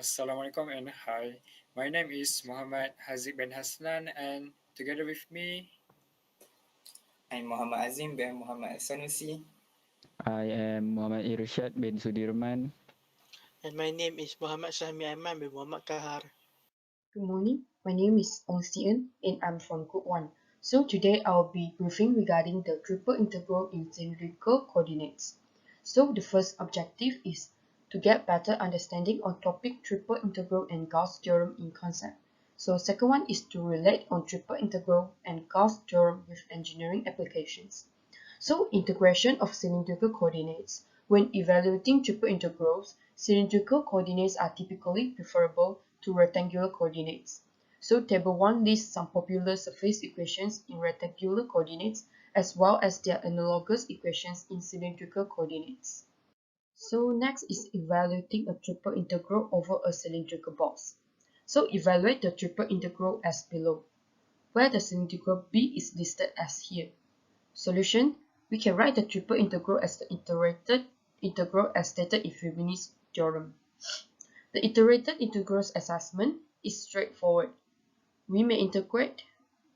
Assalamualaikum and hi. My name is Mohamad Haziq bin Hasnan, and together with me, I'm Mohammad Azim bin Mohammad Sanusi. I am Muhammad Irshad bin Sudirman. And my name is Muhammad Syahmi Aiman bin Muhammad Kahar. Good morning. My name is Ong Xi En and I'm from Group 1. So today I'll be briefing regarding the triple integral in cylindrical coordinates. So the first objective is to get better understanding on topic triple integral and Gauss theorem in concept. So second one is to relate on triple integral and Gauss theorem with engineering applications. So integration of cylindrical coordinates. When evaluating triple integrals, cylindrical coordinates are typically preferable to rectangular coordinates. So table 1 lists some popular surface equations in rectangular coordinates as well as their analogous equations in cylindrical coordinates. So next is evaluating a triple integral over a cylindrical box. So evaluate the triple integral as below, where the cylindrical B is listed as here. Solution: we can write the triple integral as the iterated integral as stated in Fibonacci's theorem. The iterated integrals assessment is straightforward. We may integrate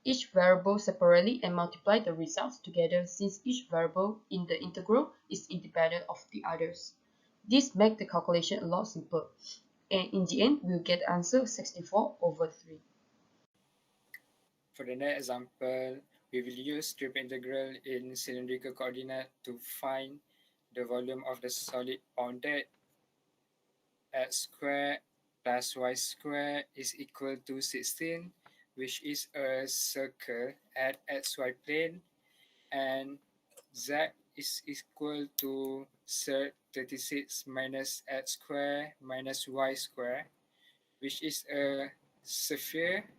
each variable separately and multiply the results together since each variable in the integral is independent of the others. This makes the calculation a lot simpler, and in the end we'll get the answer 64/3. for the next example, we will use triple integral in cylindrical coordinate to find the volume of the solid bounded x squared plus y squared is equal to 16, which is a circle at xy plane, and z is equal to 36 minus x squared minus y squared, which is a sphere,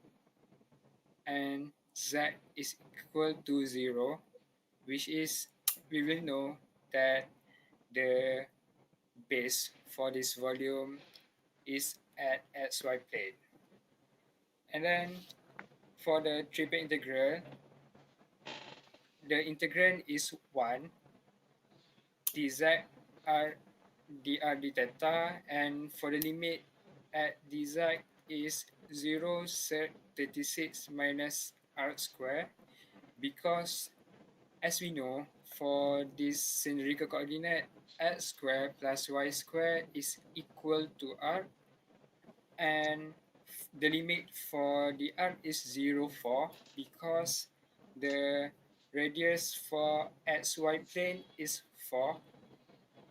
and z is equal to 0, which is, we will know that the base for this volume is at xy plane. And then for the triple integral, the integrand is 1 dz r dr d theta, and for the limit at dz is 0 36 minus r square, because as we know, for this cylindrical coordinate, x square plus y square is equal to r, and the limit for the r is 0, 4, because the radius for xy plane is 4,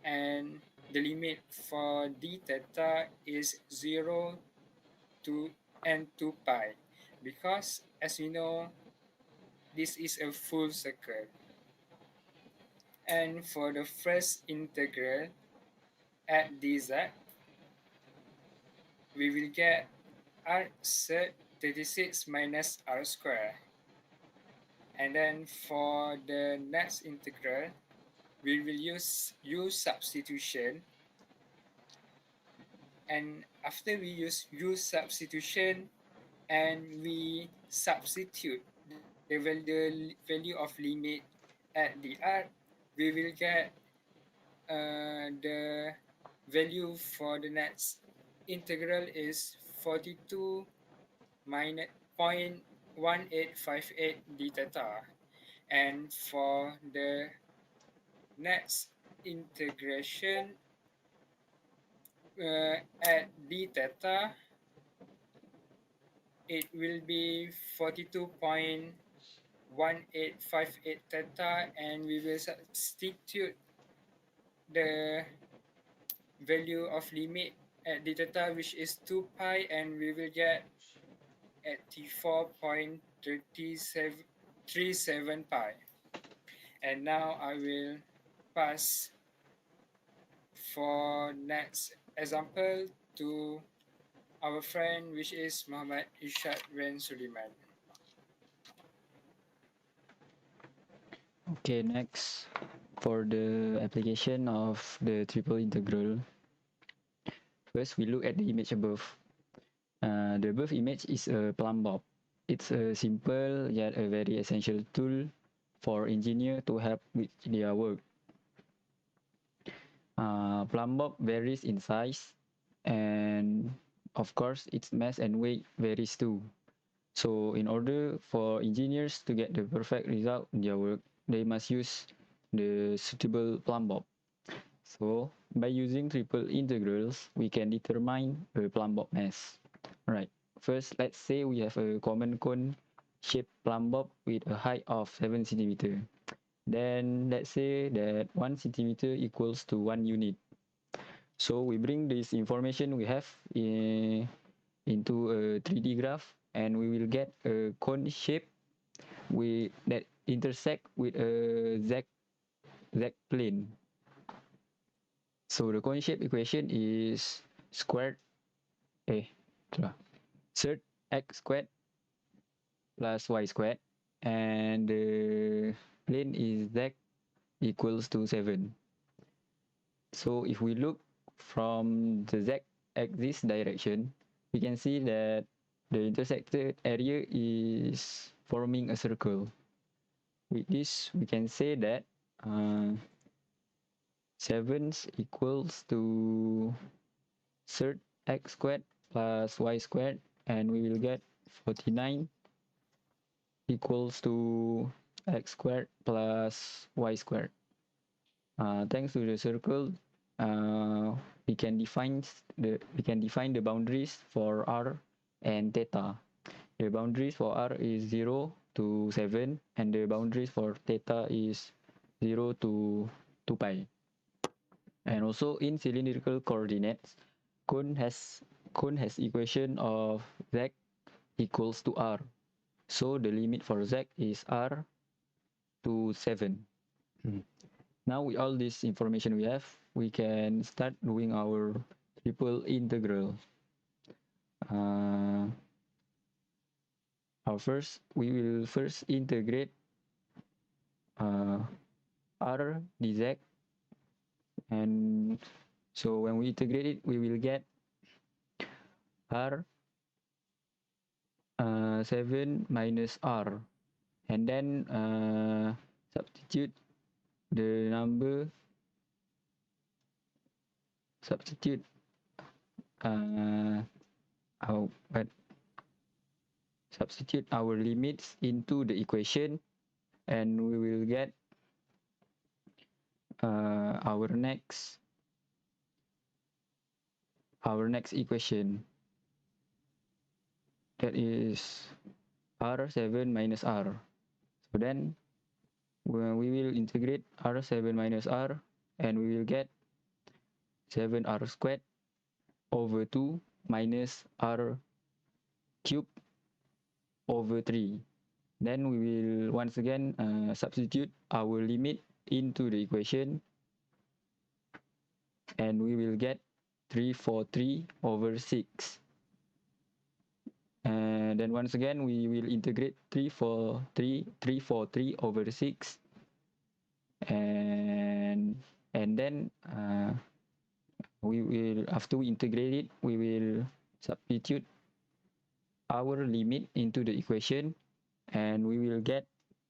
and the limit for d theta is 0 to and 2 pi, because as we know, this is a full circle. And for the first integral at dz, we will get r sub 36 minus r square. And then for the next integral, we will use u substitution. And after we use u substitution and we substitute the value of limit at the r, we will get the value for the next integral is 42 minus 0.1858 d theta. And for the next integration at d theta, it will be 42.1858 theta, and we will substitute the value of limit at d theta, which is 2 pi, and we will get 84.37 pi. And now I will pass for next example to our friend, which is Mohamad Irshad bin Sudirman. Okay, next for the application of the triple integral. First, we look at the image above. The above image is a plumb bob. It's a simple yet a very essential tool for engineers to help with their work. Plumb bob varies in size, and of course, its mass and weight varies too. So in order for engineers to get the perfect result in their work, they must use the suitable plumb bob. So by using triple integrals, we can determine the plumb bob mass. Right. First, let's say we have a common cone shaped plumb bob with a height of 7 centimeter. Then let's say that 1 centimeter equals to 1 unit. So we bring this information we have into a 3D graph, and we will get a cone shape that intersect with a z plane. So the cone shape equation is squared third x squared plus y squared, and the plane is z equals to 7. So if we look from the z-axis direction, we can see that the intersected area is forming a circle. With this, we can say that 7 equals to third x squared plus y squared, and we will get 49 equals to x squared plus y squared. Thanks to the circle, we can define the boundaries for r and theta. The boundaries for r is 0 to 7, and the boundaries for theta is 0 to 2 pi. And also in cylindrical coordinates, cone has equation of z equals to r. So the limit for z is r to 7. Now with all this information we have, we can start doing our triple integral. We will first integrate r dz, and so when we integrate it, we will get r 7 minus r, and then substitute the number, substitute our limits into the equation, and we will get our next equation, that is r7 minus r. So then when we will integrate r7 minus r, and we will get 7r squared over 2 minus r cubed over 3. Then we will once again substitute our limit into the equation, and we will get 343 over 6. And then once again we will integrate 343 over 6, and then we will, after we integrate it, we will substitute our limit into the equation, and we will get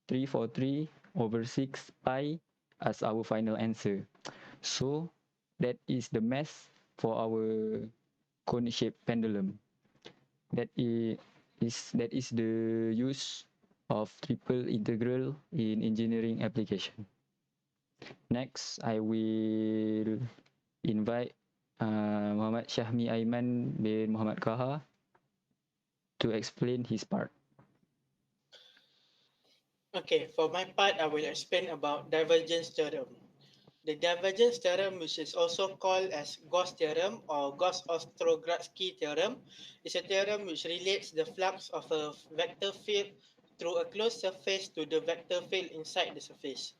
343 over 6 pi as our final answer. So that is the mass for our cone-shaped pendulum. That is the use of triple integral in engineering application. Next, I will invite Muhammad Syahmi Aiman bin Mohammad Kahar to explain his part. Okay, for my part, I will explain about divergence theorem. The divergence theorem, which is also called as Gauss theorem or Gauss-Ostrogradsky theorem, is a theorem which relates the flux of a vector field through a closed surface to the vector field inside the surface.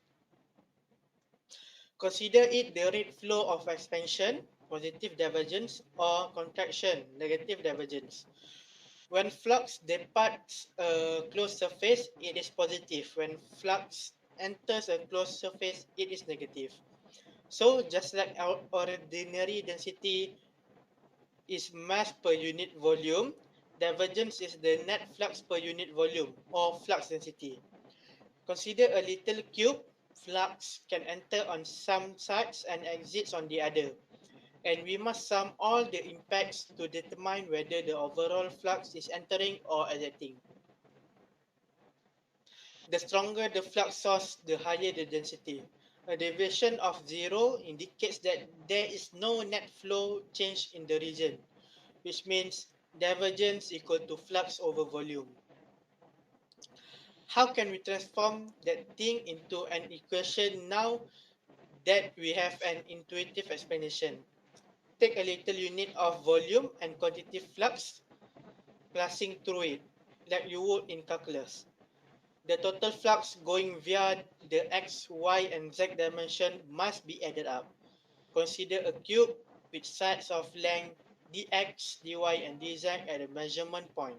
Consider it the rate flow of expansion, positive divergence, or contraction, negative divergence. When flux departs a closed surface, it is positive. When flux enters a closed surface, it is negative. So just like our ordinary density is mass per unit volume, divergence is the net flux per unit volume or flux density. Consider a little cube. Flux can enter on some sides and exits on the other. and we must sum all the impacts to determine whether the overall flux is entering or exiting. The stronger the flux source, the higher the density. A deviation of 0 indicates that there is no net flow change in the region, which means divergence equal to flux over volume. How can we transform that thing into an equation now that we have an intuitive explanation? Take a little unit of volume and quantitative flux, passing through it, like you would in calculus. The total flux going via the x, y, and z dimension must be added up. Consider a cube with sides of length dx, dy, and dz at a measurement point.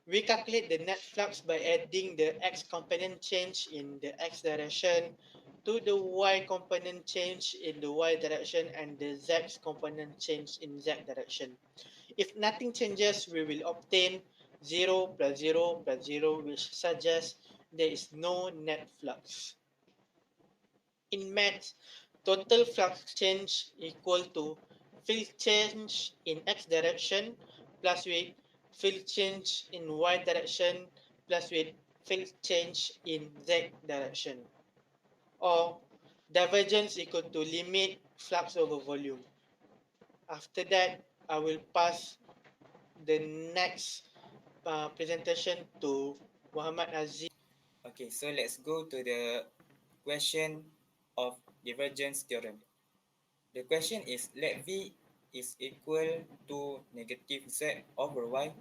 We calculate the net flux by adding the x component change in the x direction to the y component change in the y direction and the z component change in z direction. If nothing changes, we will obtain 0 plus 0 plus 0, which suggests there is no net flux. In maths, total flux change equal to field change in x direction plus with field change in y direction plus with field change in z direction. Or divergence equal to limit flux over volume. After that, I will pass the next presentation to Mohamad Azim. Okay, so let's go to the question of divergence theorem. The question is, let V is equal to negative Z over Y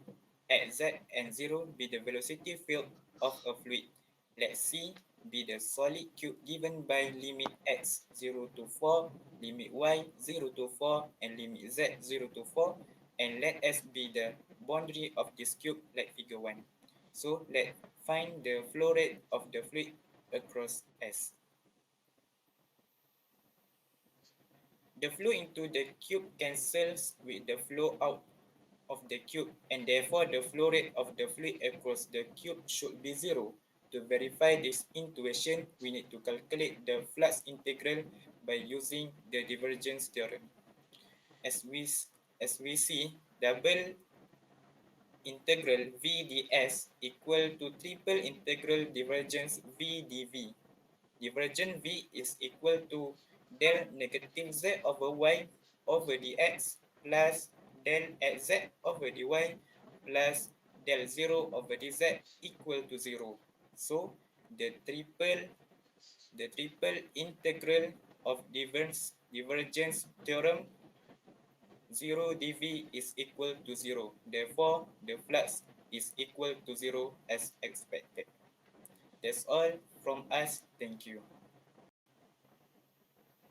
at Z and 0 be the velocity field of a fluid. Let C be the solid cube given by limit x 0 to 4, limit y 0 to 4, and limit z 0 to 4, and let S be the boundary of this cube like figure 1. So let's find the flow rate of the fluid across S. The flow into the cube cancels with the flow out of the cube, and therefore the flow rate of the fluid across the cube should be 0. To verify this intuition, we need to calculate the flux integral by using the divergence theorem. As we see, double integral v ds equal to triple integral divergence v dv. Divergent v is equal to del negative z over y over dx plus del z over dy plus del 0 over dz equal to 0. So the triple integral of divergence theorem 0 dv is equal to 0. Therefore, the flux is equal to 0 as expected. That's all from us. Thank you.